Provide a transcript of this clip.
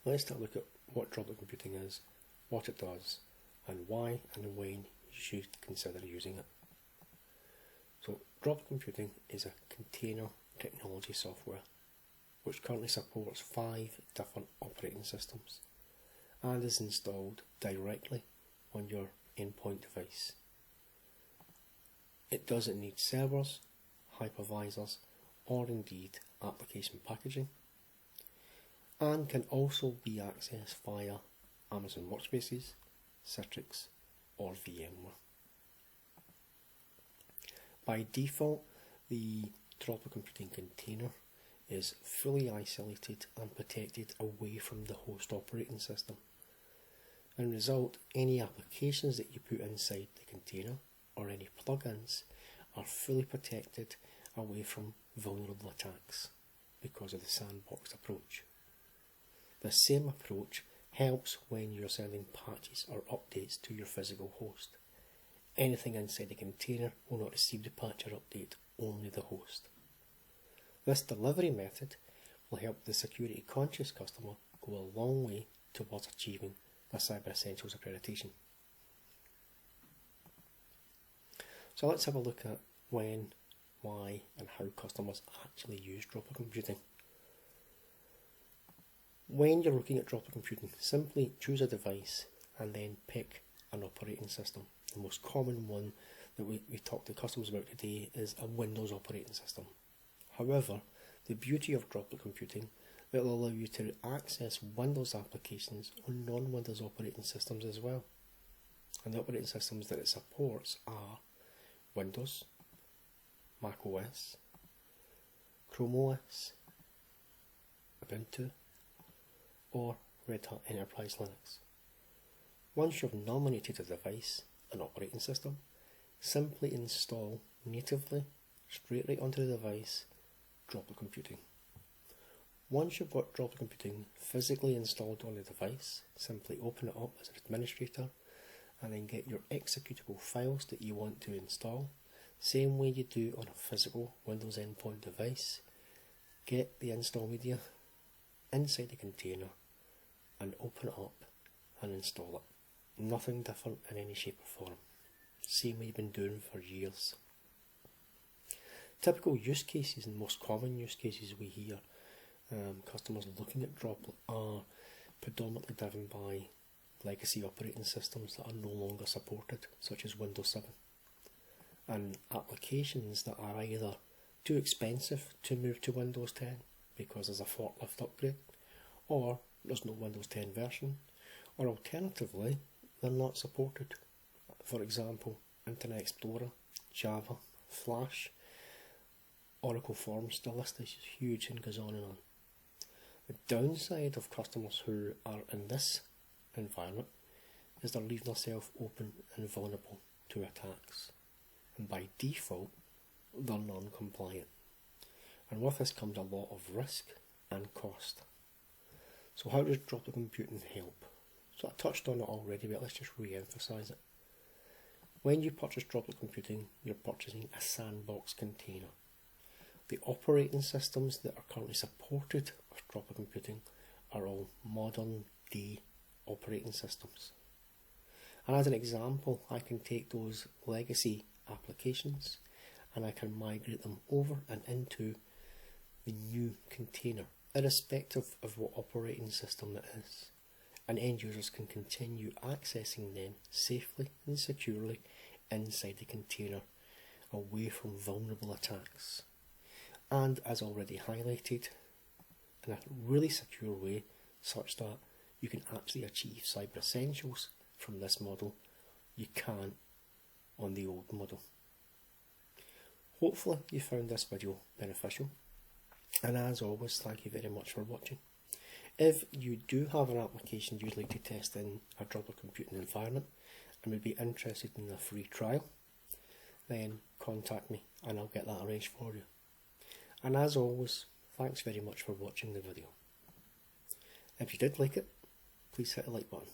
let's take a look at what droplet computing is, what it does, and why and when you should consider using it. So droplet computing is a container technology software which currently supports 5 different operating systems and is installed directly on your endpoint device. It doesn't need servers, hypervisors, or indeed application packaging, and can also be accessed via Amazon Workspaces, Citrix, or VMware. By default, the droplet computing container is fully isolated and protected away from the host operating system. As a result, any applications that you put inside the container or any plugins are fully protected away from vulnerable attacks because of the sandbox approach. The same approach helps when you're sending patches or updates to your physical host. Anything inside the container will not receive the patch or update, only the host. This delivery method will help the security conscious customer go a long way towards achieving the Cyber Essentials accreditation. So let's have a look at when, why and how customers actually use droplet computing. When you're looking at droplet computing, simply choose a device and then pick an operating system. The most common one that we talk to customers about today is a Windows operating system. However, the beauty of droplet computing, it will allow you to access Windows applications on non-Windows operating systems as well. And the operating systems that it supports are Windows, Mac OS, Chrome OS, Ubuntu, or Red Hat Enterprise Linux. Once you've nominated a device, an operating system, simply install natively, straight right onto the device, droplet computing. Once you've got droplet computing physically installed on the device, simply open it up as an administrator and then get your executable files that you want to install, same way you do on a physical Windows endpoint device. Get the install media inside the container and open it up and install it. Nothing different in any shape or form. Same way you've been doing for years. Typical use cases and most common use cases we hear customers looking at droplet are predominantly driven by legacy operating systems that are no longer supported, such as Windows 7, and applications that are either too expensive to move to Windows 10 because there's a forklift upgrade, or there's no Windows 10 version, or alternatively they're not supported. For example, Internet Explorer, Java, Flash, Oracle Forms, the list is huge and goes on and on. The downside of customers who are in this environment is they're leaving themselves open and vulnerable to attacks, and by default they're non-compliant, and with this comes a lot of risk and cost. So how does droplet computing help? So I touched on it already, but let's just re-emphasise it. When you purchase droplet computing, you're purchasing a sandbox container. The operating systems that are currently supported with droplet computing are all modern day operating systems. And as an example, I can take those legacy applications and I can migrate them over and into the new container, irrespective of what operating system it is. And end users can continue accessing them safely and securely inside the container, away from vulnerable attacks. And as already highlighted, in a really secure way, such that you can actually achieve Cyber Essentials from this model you can't on the old model. Hopefully you found this video beneficial, and as always, thank you very much for watching. If you do have an application you'd like to test in a droplet computing environment and would be interested in a free trial, then contact me and I'll get that arranged for you. And as always, thanks very much for watching the video. If you did like it, please hit the like button.